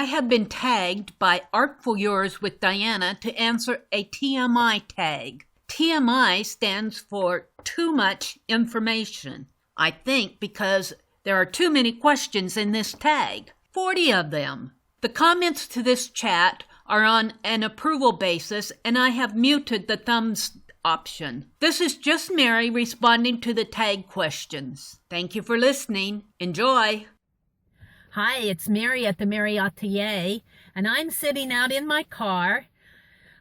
I have been tagged by ArtfullYours with Diana to answer a TMI tag. TMI stands for too much information. I think because there are too many questions in this tag, 40 of them. The comments to this chat are on an approval basis, and I have muted the thumbs option. This is just Meri responding to the tag questions. Thank you for listening. Enjoy. Hi, it's Meri at The.Meri.Atelier, and I'm sitting out in my car.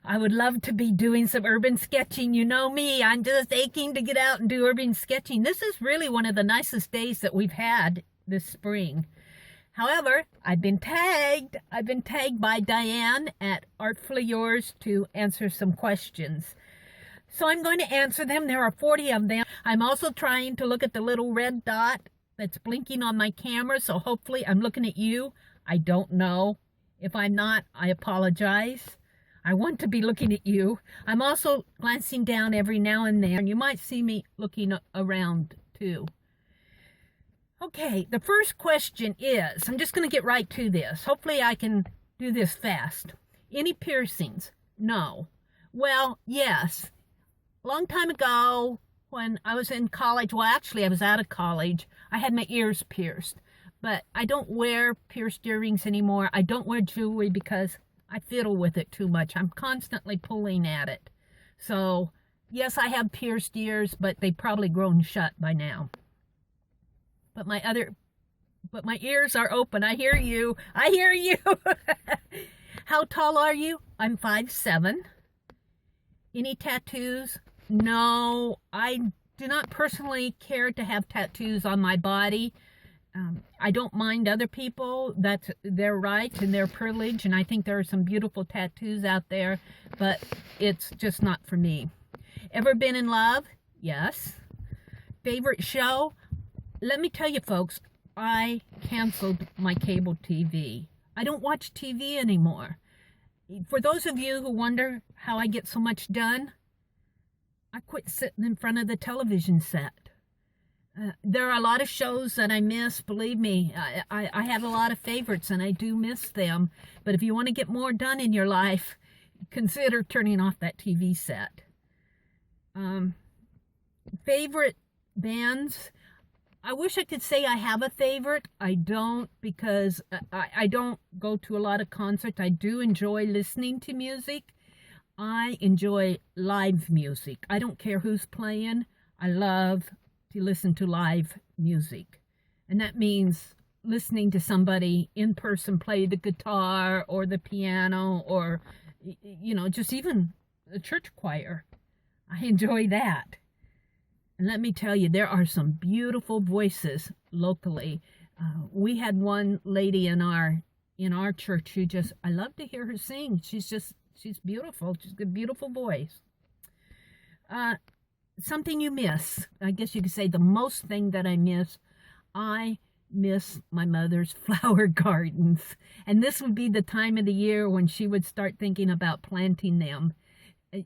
I would love to be doing some urban sketching. You know me, I'm just aching to get out and do urban sketching. This is really one of the nicest days that we've had this spring. However, I've been tagged by Diane at ArtfullYours to answer some questions. So I'm going to answer them. There are 40 of them. I'm also trying to look at the little red dot that's blinking on my camera, so hopefully I'm looking at you. I don't know. If I'm not, I apologize. I want to be looking at you. I'm also glancing down every now and then. You might see me looking around too. Okay, the first question is, I'm just going to get right to this. Hopefully I can do this fast. Any piercings? No. Well, yes. A long time ago, when I was in college, well, actually, I was out of college, I had my ears pierced. But I don't wear pierced earrings anymore. I don't wear jewelry because I fiddle with it too much. I'm constantly pulling at it. So, yes, I have pierced ears, but they've probably grown shut by now. But my ears are open. I hear you. I hear you. How tall are you? I'm 5'7". Any tattoos? No, I do not personally care to have tattoos on my body. I don't mind other people. That's their right and their privilege, and I think there are some beautiful tattoos out there, but it's just not for me. Ever been in love? Yes. Favorite show? Let me tell you, folks, I canceled my cable TV. I don't watch TV anymore. For those of you who wonder how I get so much done, I quit sitting in front of the television set. There are a lot of shows that I miss. Believe me, I have a lot of favorites and I do miss them. But if you want to get more done in your life, consider turning off that TV set. Favorite bands? I wish I could say I have a favorite. I don't, because I don't go to a lot of concerts. I do enjoy listening to music. I enjoy live music. I don't care who's playing. I love to listen to live music. And that means listening to somebody in person play the guitar or the piano or, you know, just even the church choir. I enjoy that. And let me tell you, there are some beautiful voices locally. We had one lady in our church who just, I love to hear her sing. She's beautiful. She's got a beautiful voice. Something you miss. I guess you could say the most thing that I miss my mother's flower gardens. And this would be the time of the year when she would start thinking about planting them.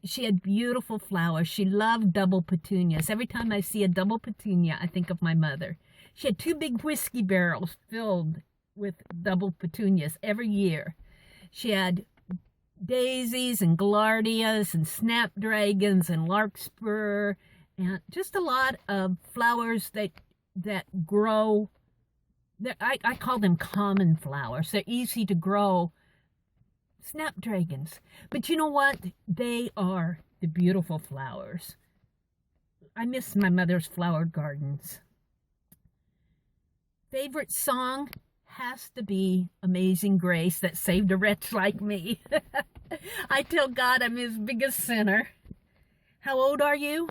She had beautiful flowers. She loved double petunias. Every time I see a double petunia, I think of my mother. She had 2 big whiskey barrels filled with double petunias every year. She had daisies and gaillardias and snapdragons and larkspur and just a lot of flowers that grow. I call them common flowers. They're easy to grow. Snapdragons. But you know what? They are the beautiful flowers. I miss my mother's flower gardens. Favorite song has to be Amazing Grace that saved a wretch like me. I tell God I'm his biggest sinner. How old are you?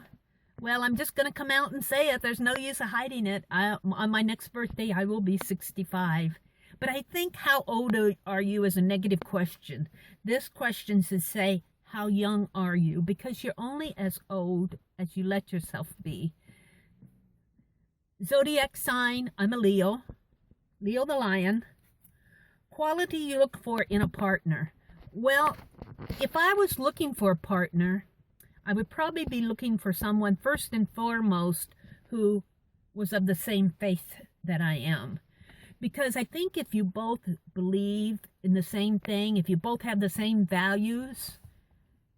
Well, I'm just going to come out and say it. There's no use of hiding it. On my next birthday, I will be 65. But I think how old are you is a negative question. This question should say, how young are you? Because you're only as old as you let yourself be. Zodiac sign, I'm a Leo. Leo the lion. Quality you look for in a partner. Well, if I was looking for a partner, I would probably be looking for someone first and foremost who was of the same faith that I am. Because I think if you both believe in the same thing, if you both have the same values,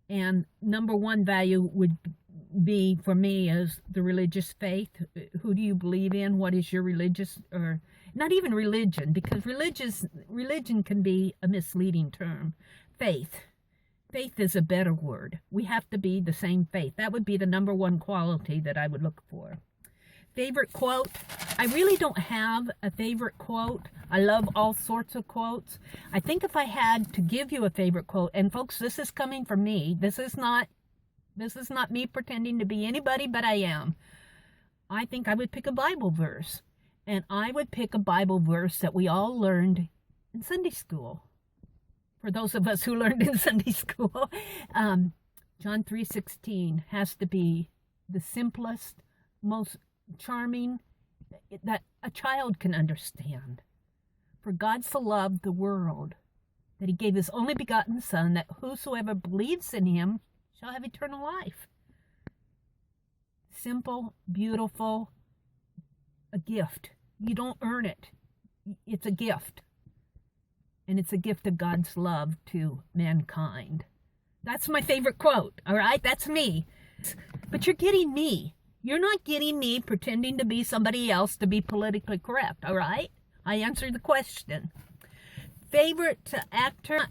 and number one value would be for me is the religious faith. Who do you believe in? What is your religious, or not even religion, because religion can be a misleading term. Faith is a better word. We have to be the same faith. That would be the number one quality that I would look for. Favorite quote? I really don't have a favorite quote. I love all sorts of quotes. I think if I had to give you a favorite quote, and folks, this is coming from me. This is not me pretending to be anybody, but I am. I think I would pick a Bible verse. And I would pick a Bible verse that we all learned in Sunday school. For those of us who learned in Sunday school, John 3:16 has to be the simplest, most charming that a child can understand. For God so loved the world that he gave his only begotten Son, that whosoever believes in him shall have eternal life. Simple, beautiful, a gift. You don't earn it. It's a gift. And it's a gift of God's love to mankind. That's my favorite quote, all right? That's me. But you're getting me. You're not getting me pretending to be somebody else to be politically correct, all right? I answered the question. Favorite actor?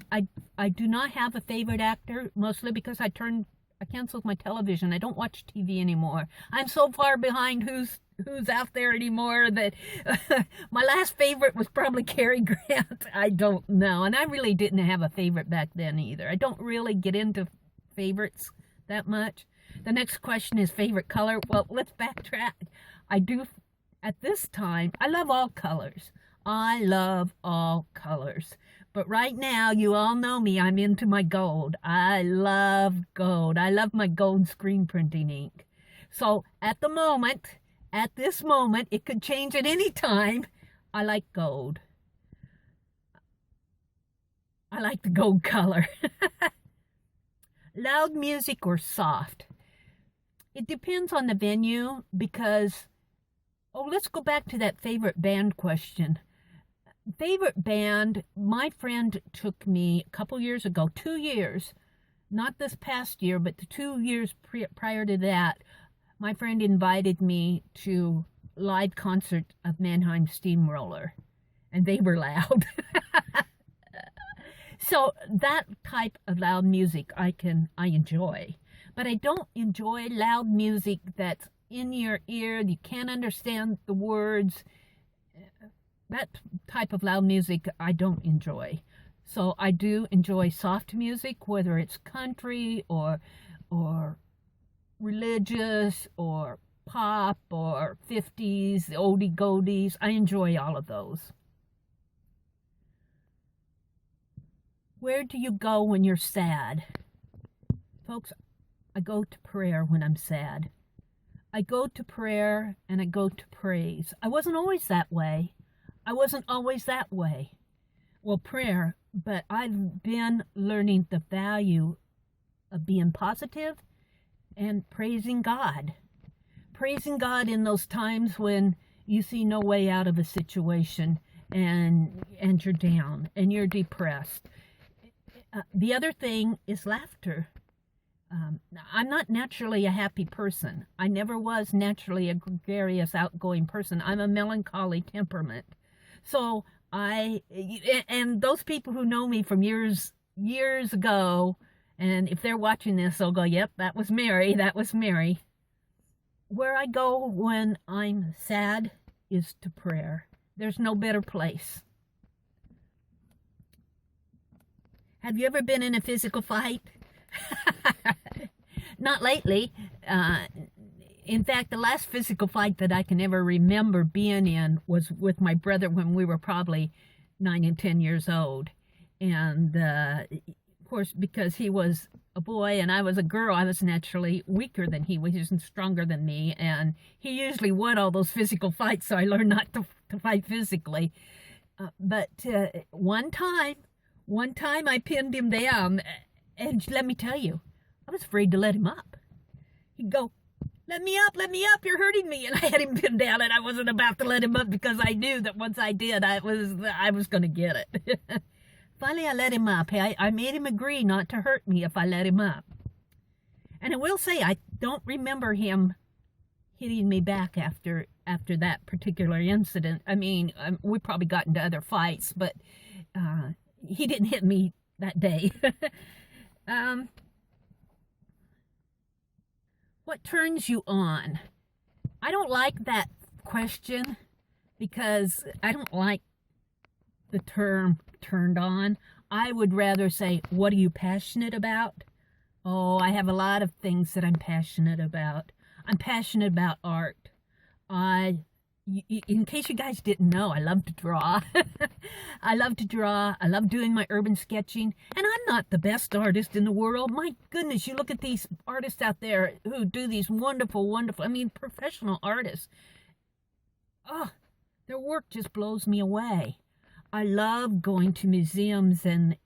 I do not have a favorite actor, mostly because I canceled my television. I don't watch TV anymore. I'm so far behind who's out there anymore that my last favorite was probably Cary Grant. I don't know. And I really didn't have a favorite back then either. I don't really get into favorites that much. The next question is favorite color. Well, let's backtrack. I do, at this time, I love all colors. I love all colors. But right now, you all know me, I'm into my gold. I love gold. I love my gold screen printing ink. So at this moment, it could change at any time. I like gold. I like the gold color. Loud music or soft? It depends on the venue because, let's go back to that favorite band question. Favorite band, my friend took me a couple years ago, 2 years, not this past year, but the 2 years prior to that, my friend invited me to live concert of Mannheim Steamroller, and they were loud. So that type of loud music I enjoy, but I don't enjoy loud music that's in your ear. You can't understand the words. That type of loud music I don't enjoy. So I do enjoy soft music, whether it's country or religious or pop or 50s, oldie goldies. I enjoy all of those. Where do you go when you're sad? Folks, I go to prayer when I'm sad. I go to prayer and I go to praise. I wasn't always that way. Well, prayer, but I've been learning the value of being positive and praising God. Praising God in those times when you see no way out of a situation and you're down and you're depressed. The other thing is laughter. I'm not naturally a happy person. I never was naturally a gregarious, outgoing person. I'm a melancholy temperament. So and those people who know me from years ago, and if they're watching this, they'll go, yep, that was Meri. Where I go when I'm sad is to prayer. There's no better place. Have you ever been in a physical fight? Not lately. In fact, the last physical fight that I can ever remember being in was with my brother when we were probably 9 and 10 years old. And of course, because he was a boy and I was a girl, I was naturally weaker than he was. He was stronger than me. And he usually won all those physical fights, so I learned not to fight physically. But one time I pinned him down, and let me tell you, I was afraid to let him up. He'd go, let me up, you're hurting me. And I had him pinned down, and I wasn't about to let him up because I knew that once I did, I was going to get it. Finally, I let him up. I made him agree not to hurt me if I let him up. And I will say, I don't remember him hitting me back after that particular incident. I mean, we probably got into other fights, but he didn't hit me that day. What turns you on? I don't like that question because I don't like the term turned on. I would rather say, what are you passionate about? Oh, I have a lot of things that I'm passionate about. I'm passionate about art. In case you guys didn't know, I love to draw. I love to draw. I love doing my urban sketching. And I'm not the best artist in the world. My goodness, you look at these artists out there who do these wonderful, wonderful, professional artists. Oh, their work just blows me away. I love going to museums and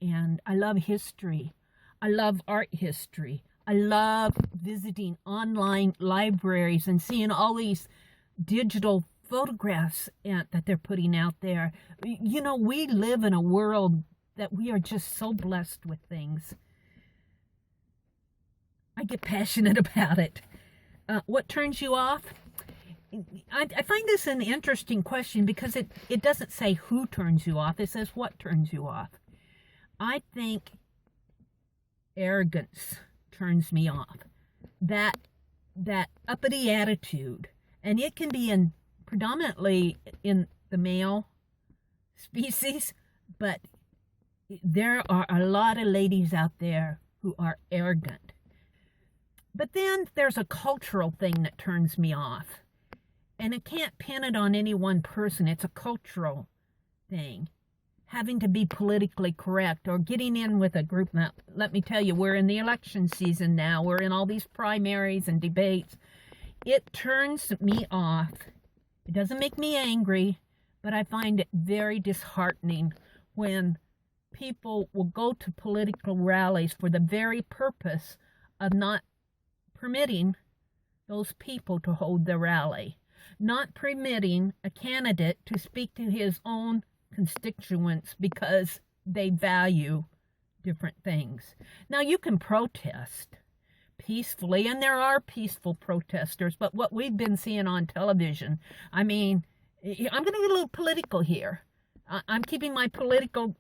I love history. I love art history. I love visiting online libraries and seeing all these digital photographs that they're putting out there. You know, we live in a world that we are just so blessed with things. I get passionate about it. What turns you off? I find this an interesting question because it doesn't say who turns you off. It says what turns you off. I think arrogance turns me off. That uppity attitude. And it can be predominantly in the male species, but there are a lot of ladies out there who are arrogant. But then there's a cultural thing that turns me off. And I can't pin it on any one person. It's a cultural thing. Having to be politically correct or getting in with a group. Now, let me tell you, we're in the election season now. We're in all these primaries and debates. It turns me off. It doesn't make me angry, but I find it very disheartening when people will go to political rallies for the very purpose of not permitting those people to hold the rally, not permitting a candidate to speak to his own constituents because they value different things. Now, you can protest peacefully, and there are peaceful protesters, but what we've been seeing on television, I'm going to get a little political here. I'm keeping my political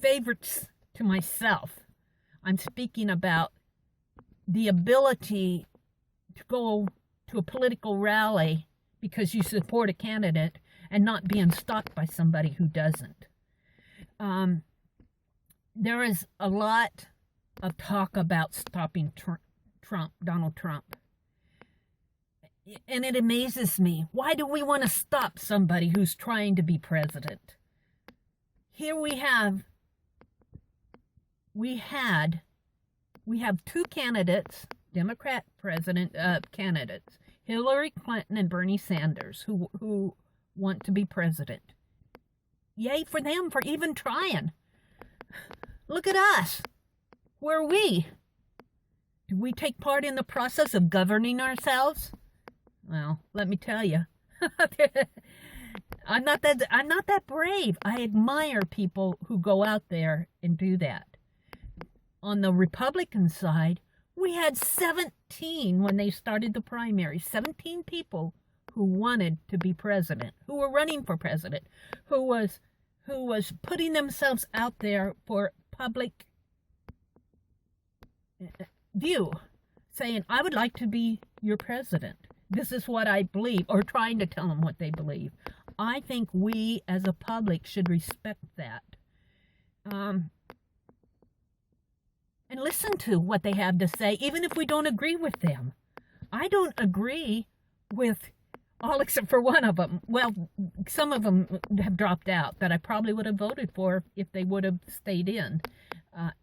favorites to myself. I'm speaking about the ability to go to a political rally because you support a candidate and not being stopped by somebody who doesn't. There is a lot of talk about stopping Donald Trump. And it amazes me. Why do we want to stop somebody who's trying to be president? Here we have two candidates, Democrat president candidates, Hillary Clinton and Bernie Sanders, who want to be president. Yay for them for even trying. Look at us. Where are we? Do we take part in the process of governing ourselves? Well, let me tell you, I'm not that brave. I admire people who go out there and do that. On the Republican side, we had 17 when they started the primary, 17 people who wanted to be president, who were running for president, who was putting themselves out there for public view, saying, I would like to be your president. This is what I believe, or trying to tell them what they believe. I think we as a public should respect that. And listen to what they have to say, even if we don't agree with them. I don't agree with all except for one of them. Well, some of them have dropped out that I probably would have voted for if they would have stayed in.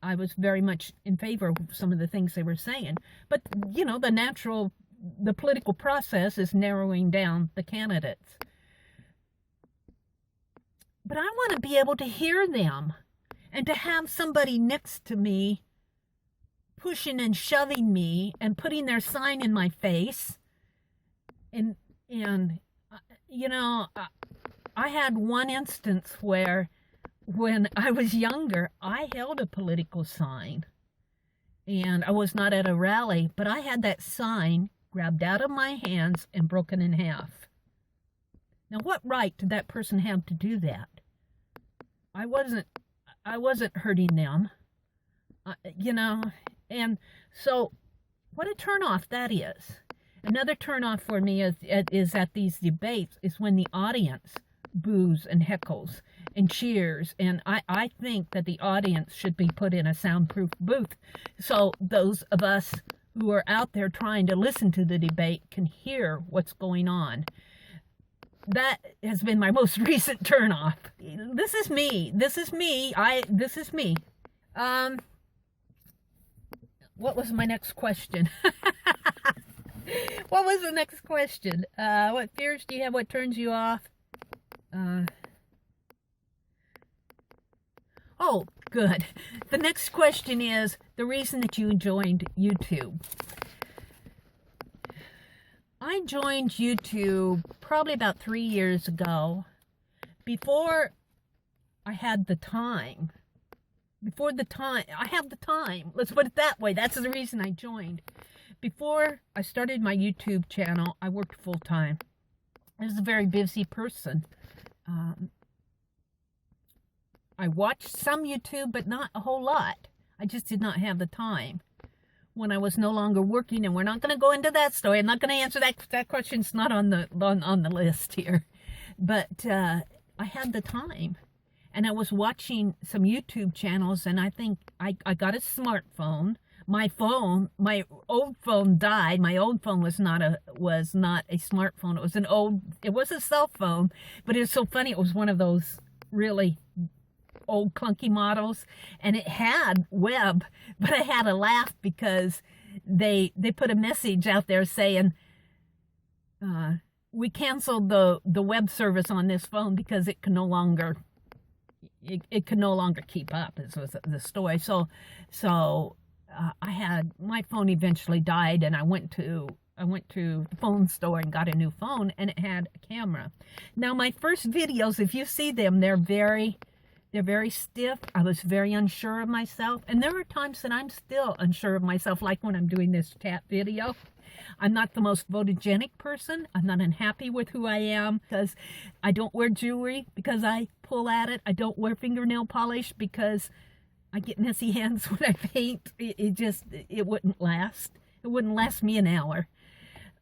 I was very much in favor of some of the things they were saying. But, you know, the political process is narrowing down the candidates. But I want to be able to hear them and to have somebody next to me pushing and shoving me and putting their sign in my face And, and I had one instance where when I was younger, I held a political sign. And I was not at a rally, but I had that sign grabbed out of my hands and broken in half. Now, what right did that person have to do that? I wasn't hurting them, and so what a turnoff that is. Another turnoff for me is at these debates is when the audience boos and heckles and cheers, and I think that the audience should be put in a soundproof booth so those of us who are out there trying to listen to the debate can hear what's going on. That has been my most recent turnoff. This is me. What was my next question? What was the next question? What fears do you have? What turns you off? Oh, good. The next question is the reason that you joined YouTube. I joined YouTube probably about 3 years ago, before I had the time. I have the time. Let's put it that way. That's the reason I joined. Before I started my YouTube channel, I worked full-time. I was a very busy person. I watched some YouTube, but not a whole lot. I just did not have the time. When I was no longer working, and we're not going to go into that story. I'm not going to answer that question. It's not on the list here. But I had the time. And I was watching some YouTube channels, and I think I got a smartphone. My old phone died. My old phone was not a smartphone. It was a cell phone, but it was so funny. It was one of those really old clunky models, and it had web, but I had to laugh because they put a message out there saying, we canceled the web service on this phone because it could no longer keep up. This was the story. So I had, my phone eventually died, and I went to the phone store and got a new phone, and it had a camera. Now, my first videos, if you see them, they're very stiff. I was very unsure of myself, and there are times that I'm still unsure of myself, like when I'm doing this chat video. I'm not the most photogenic person. I'm not unhappy with who I am because I don't wear jewelry because I pull at it. I don't wear fingernail polish because I get messy hands when I paint. It wouldn't last. It wouldn't last me an hour.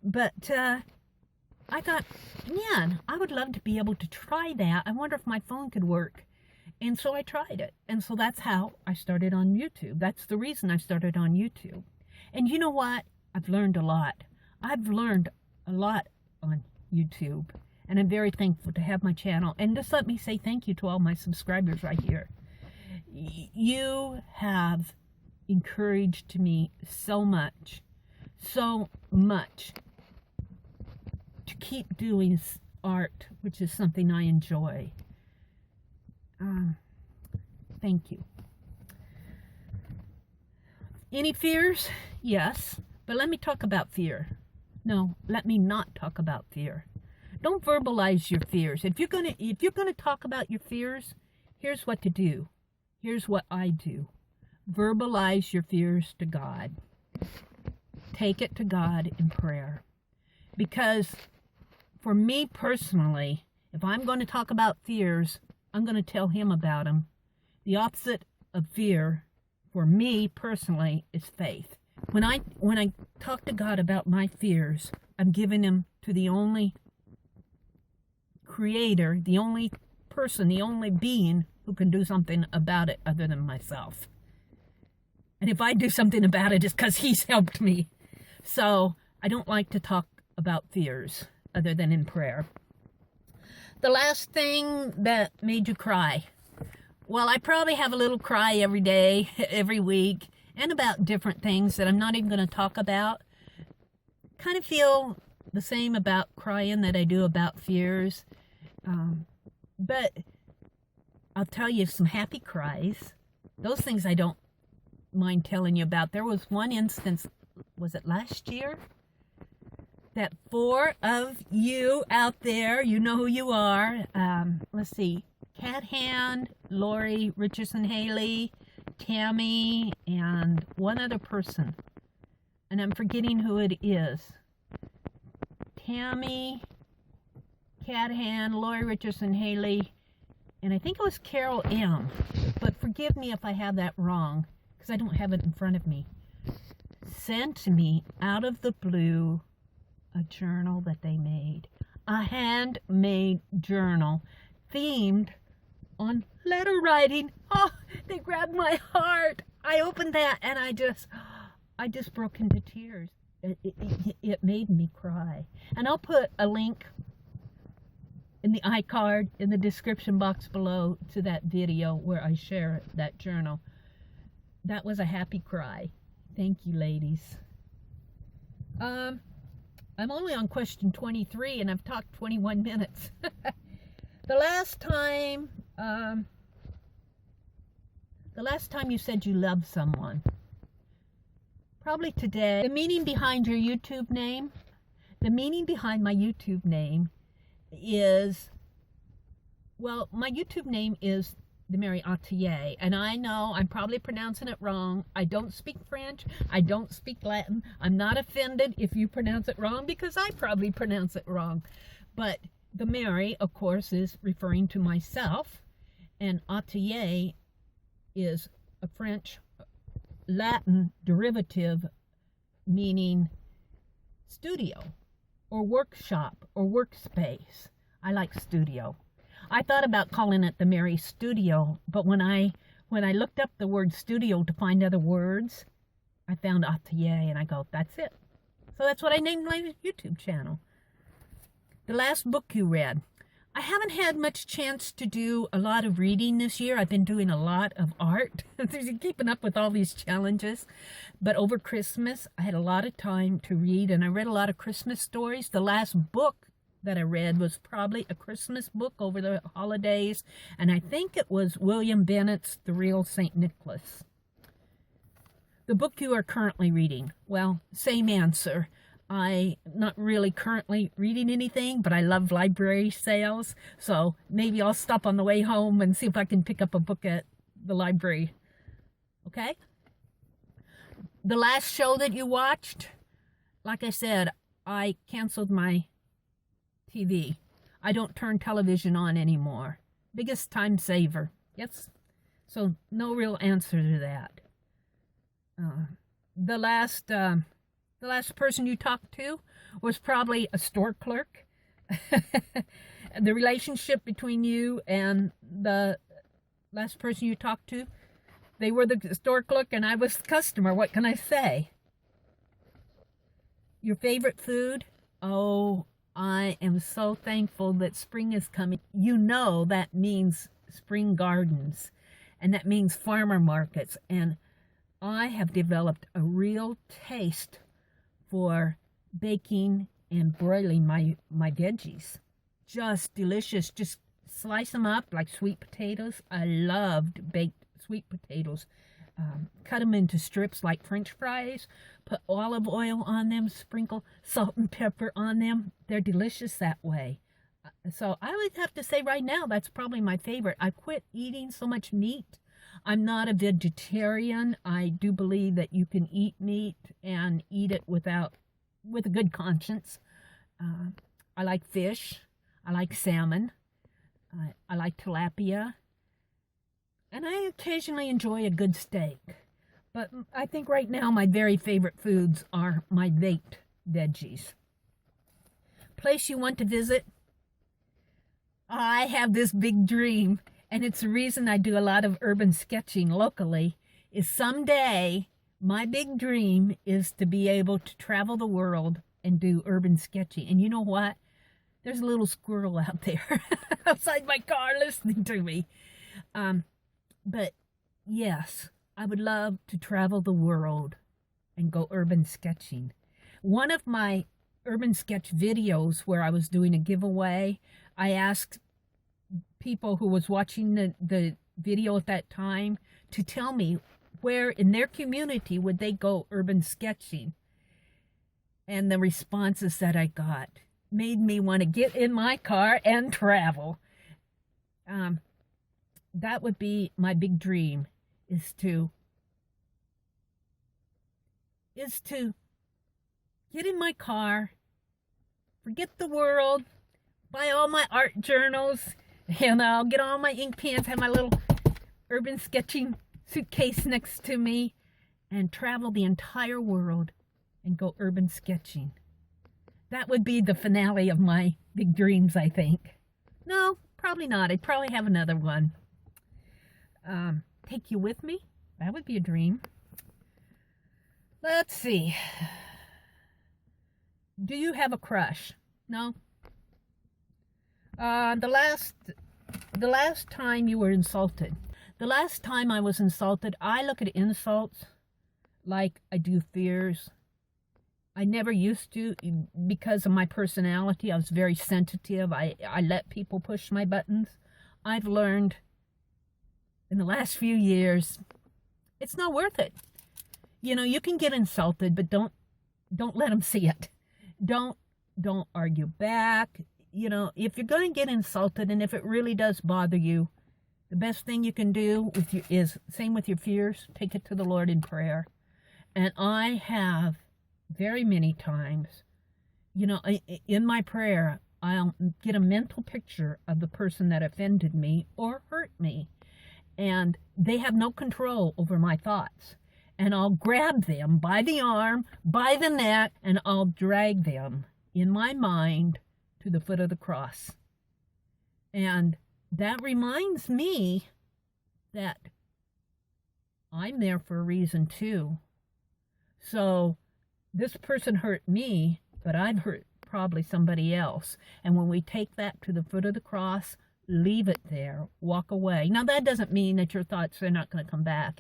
But I thought, man, I would love to be able to try that. I wonder if my phone could work. And so I tried it. And so that's how I started on YouTube. That's the reason I started on YouTube. And you know what? I've learned a lot. I've learned a lot on YouTube. And I'm very thankful to have my channel. And just let me say thank you to all my subscribers right here. You have encouraged me so much to keep doing art, which is something I enjoy. Thank you. Any fears? Yes. But let me talk about fear. No, let me not talk about fear. Don't verbalize your fears. If you're gonna talk about your fears, here's what to do. Here's what I do. Verbalize your fears to God. Take it to God in prayer. Because for me personally, if I'm going to talk about fears, I'm going to tell Him about them. The opposite of fear, for me personally, is faith. When I talk to God about my fears, I'm giving them to the only creator, the only person, the only being who can do something about it other than myself. And if I do something about it, it's because He's helped me. So I don't like to talk about fears other than in prayer. The last thing that made you cry. Well, I probably have a little cry every day, every week, and about different things that I'm not even going to talk about. Kind of feel the same about crying that I do about fears. But I'll tell you some happy cries. Those things I don't mind telling you about. There was one instance, was it last year? I that 4 of you out there, you know who you are. Let's see, Cat Hand, Lori Richardson Haley, Tammy, and one other person. And I'm forgetting who it is. Tammy, Cat Hand, Lori Richardson Haley, and I think it was Carol M. But forgive me if I have that wrong, because I don't have it in front of me. Sent me out of the blue a journal that they made. A handmade journal themed on letter writing. Oh, they grabbed my heart. I opened that and I just broke into tears. It made me cry. And I'll put a link in the iCard in the description box below to that video where I share that journal. That was a happy cry. Thank you, ladies. I'm only on question 23 and I've talked 21 minutes. The last time you said you loved someone, probably today. The meaning behind your YouTube name, the meaning behind my YouTube name is, well, my YouTube name is The.Meri.Atelier, and I know I'm probably pronouncing it wrong. I don't speak French. I don't speak Latin. I'm not offended if you pronounce it wrong, because I probably pronounce it wrong. But the Meri, of course, is referring to myself, and atelier is a French Latin derivative meaning studio or workshop or workspace. I like studio. I thought about calling it the Meri Studio, but when I looked up the word studio to find other words, I found atelier and I go, that's it. So that's what I named my YouTube channel. The last book you read. I haven't had much chance to do a lot of reading this year. I've been doing a lot of art, keeping up with all these challenges. But over Christmas, I had a lot of time to read, and I read a lot of Christmas stories. The last book that I read was probably a Christmas book over the holidays, and I think it was William Bennett's The Real St. Nicholas. The book you are currently reading. Well, same answer. I'm not really currently reading anything, but I love library sales, so maybe I'll stop on the way home and see if I can pick up a book at the library. Okay? The last show that you watched, like I said, I canceled my TV. I don't turn television on anymore. Biggest time saver. Yes? So no real answer to that. The last person you talked to was probably a store clerk. The relationship between you and the last person you talked to, they were the store clerk and I was the customer. What can I say? Your favorite food? Oh, I am so thankful that spring is coming. You know that means spring gardens, and that means farmer markets. And I have developed a real taste for baking and broiling my veggies. Just delicious. Just slice them up like sweet potatoes. I loved baked sweet potatoes. Cut them into strips like French fries. Put olive oil on them. Sprinkle salt and pepper on them. They're delicious that way. So I would have to say right now that's probably my favorite. I quit eating so much meat. I'm not a vegetarian. I do believe that you can eat meat and eat it with a good conscience. I like fish. I like salmon. I like tilapia. And I occasionally enjoy a good steak. But I think right now my very favorite foods are my baked veggies. Place you want to visit? I have this big dream, and it's the reason I do a lot of urban sketching locally, is someday my big dream is to be able to travel the world and do urban sketching. And you know what? There's a little squirrel out there outside my car listening to me. But yes, I would love to travel the world and go urban sketching. One of my urban sketch videos where I was doing a giveaway, I asked people who was watching the video at that time to tell me where in their community would they go urban sketching. and the responses that I got made me want to get in my car and travel. That would be my big dream, is to get in my car, forget the world, buy all my art journals, and I'll get all my ink pens, have my little urban sketching suitcase next to me, and travel the entire world and go urban sketching. That would be the finale of my big dreams, I think. No, probably not. I'd probably have another one. Take you with me? That would be a dream. Let's see. Do you have a crush? No? The last time you were insulted. The last time I was insulted, I look at insults like I do fears. I never used to, because of my personality. I was very sensitive. I let people push my buttons. I've learned in the last few years, it's not worth it. You know, you can get insulted, but don't let them see it. Don't argue back. You know, if you're going to get insulted, and if it really does bother you, the best thing you can do is, same with your fears, take it to the Lord in prayer. And I have very many times, you know, in my prayer, I'll get a mental picture of the person that offended me or hurt me. And they have no control over my thoughts. And I'll grab them by the arm, by the neck, and I'll drag them in my mind to the foot of the cross. And that reminds me that I'm there for a reason too. So this person hurt me, but I've hurt probably somebody else. And when we take that to the foot of the cross, leave it there, walk away. Now, that doesn't mean that your thoughts are not going to come back.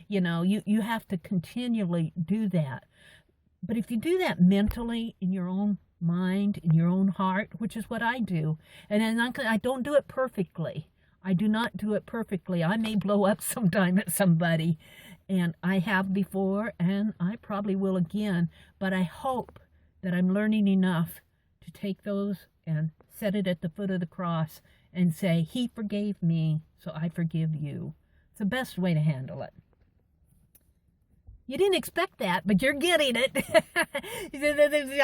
You know, you have to continually do that. But if you do that mentally in your own mind, in your own heart, which is what I do, and then I don't do it perfectly. I do not do it perfectly. I may blow up sometime at somebody, and I have before, and I probably will again, but I hope that I'm learning enough to take those and set it at the foot of the cross and say, He forgave me, so I forgive you. It's the best way to handle it. You didn't expect that, but you're getting it.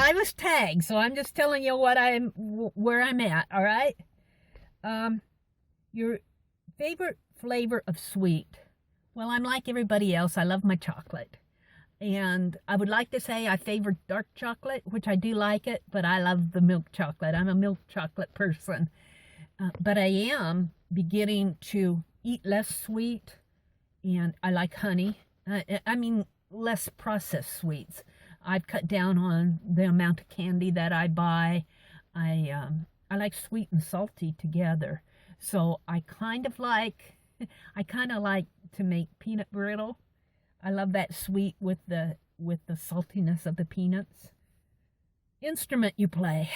I was tagged, so I'm just telling you where I'm at, all right? Your favorite flavor of sweet. Well, I'm like everybody else. I love my chocolate. And I would like to say I favor dark chocolate, which I do like it, but I love the milk chocolate. I'm a milk chocolate person. But I am beginning to eat less sweet, and I like honey. I mean, less processed sweets. I've cut down on the amount of candy that I buy. I like sweet and salty together. So I kind of like to make peanut brittle. I love that sweet with the saltiness of the peanuts. Instrument you play.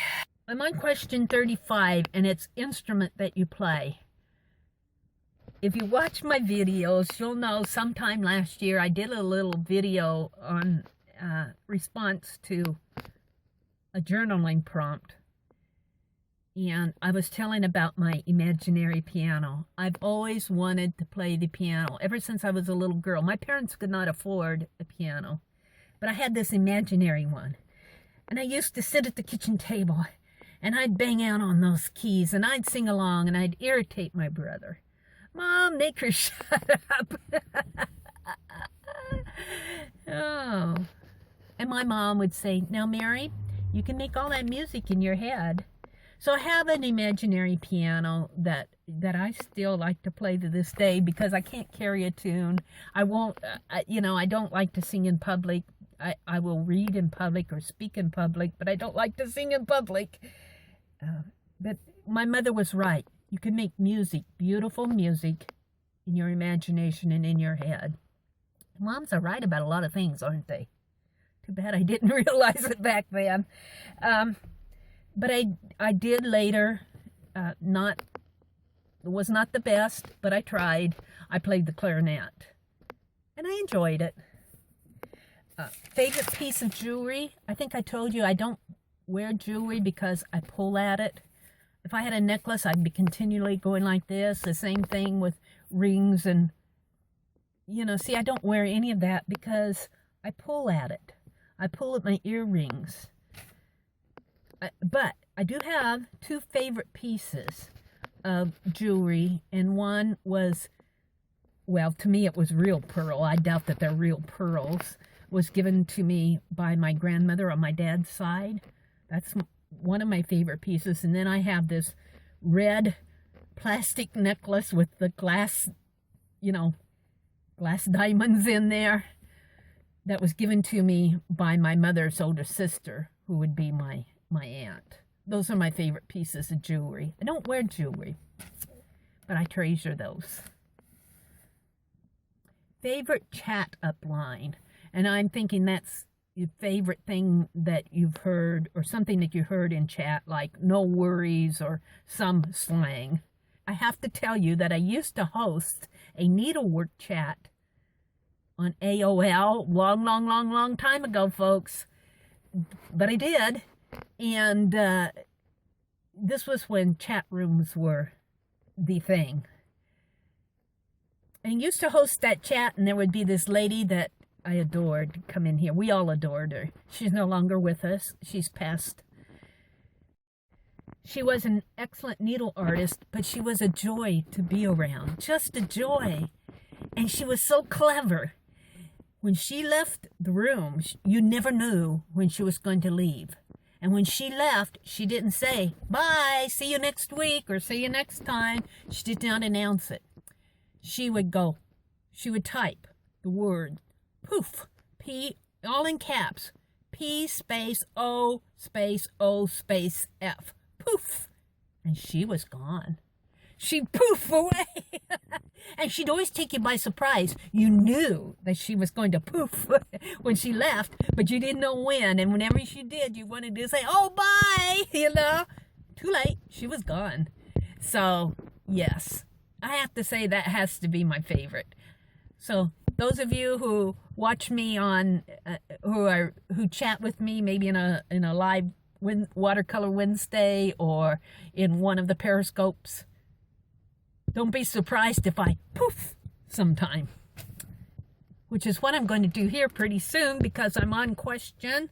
I'm on question 35, and it's instrument that you play. If you watch my videos, you'll know sometime last year I did a little video on response to a journaling prompt. And I was telling about my imaginary piano. I've always wanted to play the piano ever since I was a little girl. My parents could not afford a piano, but I had this imaginary one. And I used to sit at the kitchen table, and I'd bang out on those keys, and I'd sing along, and I'd irritate my brother. Mom, make her shut up. Oh. And my mom would say, now, Meri, you can make all that music in your head. So I have an imaginary piano that I still like to play to this day because I can't carry a tune. I won't, I don't like to sing in public. I will read in public or speak in public, but I don't like to sing in public. But my mother was right. You can make music, beautiful music, in your imagination and in your head. Moms are right about a lot of things, aren't they? Too bad I didn't realize it back then. But I did later, it was not the best, but I tried. I played the clarinet, and I enjoyed it. Favorite piece of jewelry? I think I told you I don't wear jewelry because I pull at it. If I had a necklace, I'd be continually going like this. The same thing with rings and, see, I don't wear any of that because I pull at it. I pull at my earrings. But I do have two favorite pieces of jewelry, and one was, well, to me it was real pearl. I doubt that they're real pearls. Was given to me by my grandmother on my dad's side. That's one of my favorite pieces. And then I have this red plastic necklace with the glass, glass diamonds in there. That was given to me by my mother's older sister, who would be my aunt. Those are my favorite pieces of jewelry. I don't wear jewelry, but I treasure those. Favorite chat upline. And I'm thinking that's your favorite thing that you've heard, or something that you heard in chat, like no worries or some slang. I have to tell you that I used to host a needlework chat on AOL long time ago, folks. But I did. And this was when chat rooms were the thing. And I used to host that chat, and there would be this lady that I adored come in here. We all adored her. She's no longer with us. She's passed. She was an excellent needle artist, but she was a joy to be around. Just a joy. And she was so clever. When she left the room, you never knew when she was going to leave. And when she left, she didn't say, bye, see you next week, or see you next time. She did not announce it. She would type the word poof, P, all in caps, P space O space O space F, poof, and she was gone. She'd poof away, and she'd always take you by surprise. You knew that she was going to poof when she left, but you didn't know when, and whenever she did, you wanted to say, oh, bye, Too late, she was gone. So, yes, I have to say that has to be my favorite. So, those of you who watch me on, who chat with me, maybe in a live Watercolor Wednesday or in one of the Periscopes, don't be surprised if I poof sometime, which is what I'm going to do here pretty soon, because I'm on question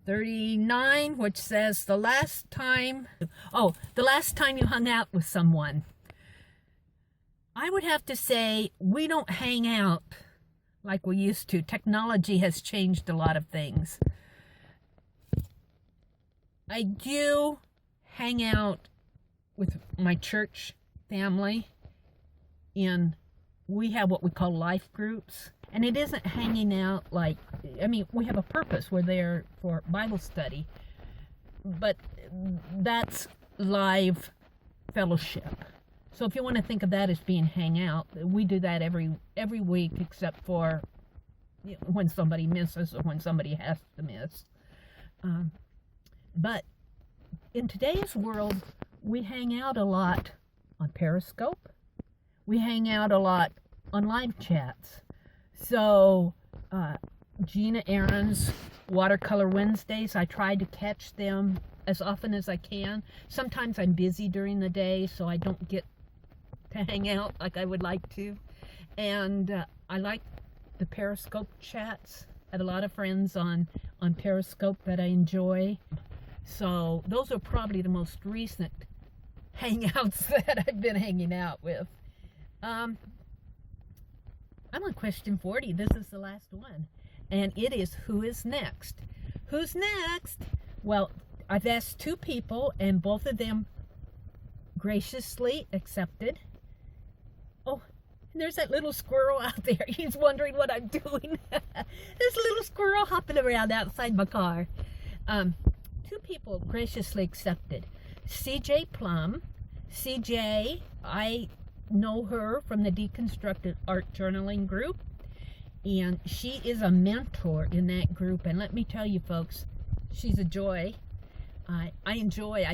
39, which says the last time you hung out with someone. I would have to say we don't hang out like we used to. Technology has changed a lot of things. I do hang out with my church family, and we have what we call life groups. And it isn't hanging out like, we have a purpose. We're there for Bible study, but that's live fellowship. So if you want to think of that as being hangout, we do that every week, except for when somebody misses or when somebody has to miss. But in today's world, we hang out a lot on Periscope. We hang out a lot on live chats. So Gina Aaron's Watercolor Wednesdays, I try to catch them as often as I can. Sometimes I'm busy during the day, so I don't get to hang out like I would like to. And I like the Periscope chats. I have a lot of friends on Periscope that I enjoy. So those are probably the most recent hangouts that I've been hanging out with. I'm on question 40. This is the last one. And it is, who is next? Who's next? Well, I've asked two people, and both of them graciously accepted. Oh, and there's that little squirrel out there. He's wondering what I'm doing. There's a little squirrel hopping around outside my car. Two people graciously accepted. CJ Plumb. CJ, I know her from the Deconstructed Art Journaling group, and she is a mentor in that group. And let me tell you, folks, she's a joy. I enjoy,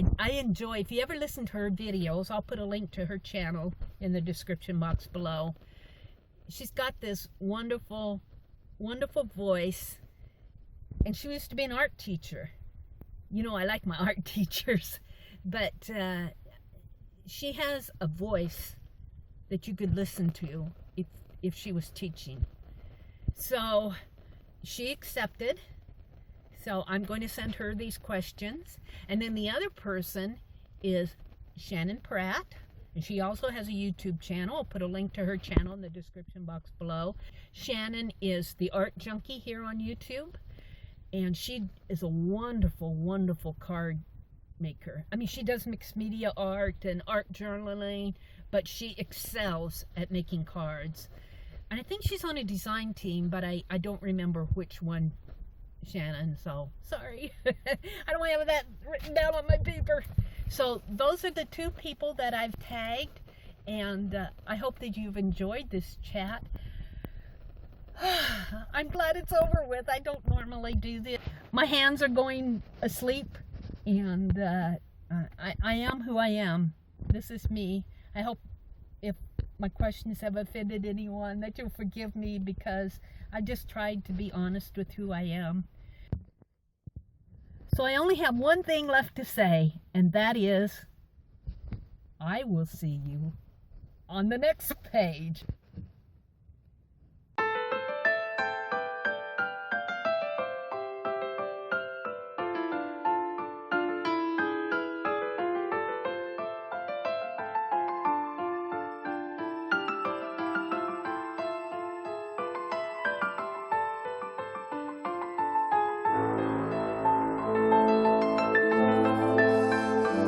if you ever listen to her videos, I'll put a link to her channel in the description box below. She's got this wonderful wonderful voice, and she used to be an art teacher. You know, I like my art teachers, but she has a voice that you could listen to if she was teaching. So she accepted. So I'm going to send her these questions. And then the other person is Shannon Pratt. And she also has a YouTube channel. I'll put a link to her channel in the description box below. Shannon is the Art Junkie here on YouTube. And she is a wonderful, wonderful card maker. I mean, she does mixed media art and art journaling, but she excels at making cards. And I think she's on a design team, but I don't remember which one, Shannon, so sorry. I don't have that written down on my paper. So those are the two people that I've tagged, and I hope that you've enjoyed this chat. I'm glad it's over with. I don't normally do this. My hands are going asleep, and I am who I am. This is me. I hope if my questions have offended anyone that you'll forgive me, because I just tried to be honest with who I am. So I only have one thing left to say, and that is, I will see you on the next page.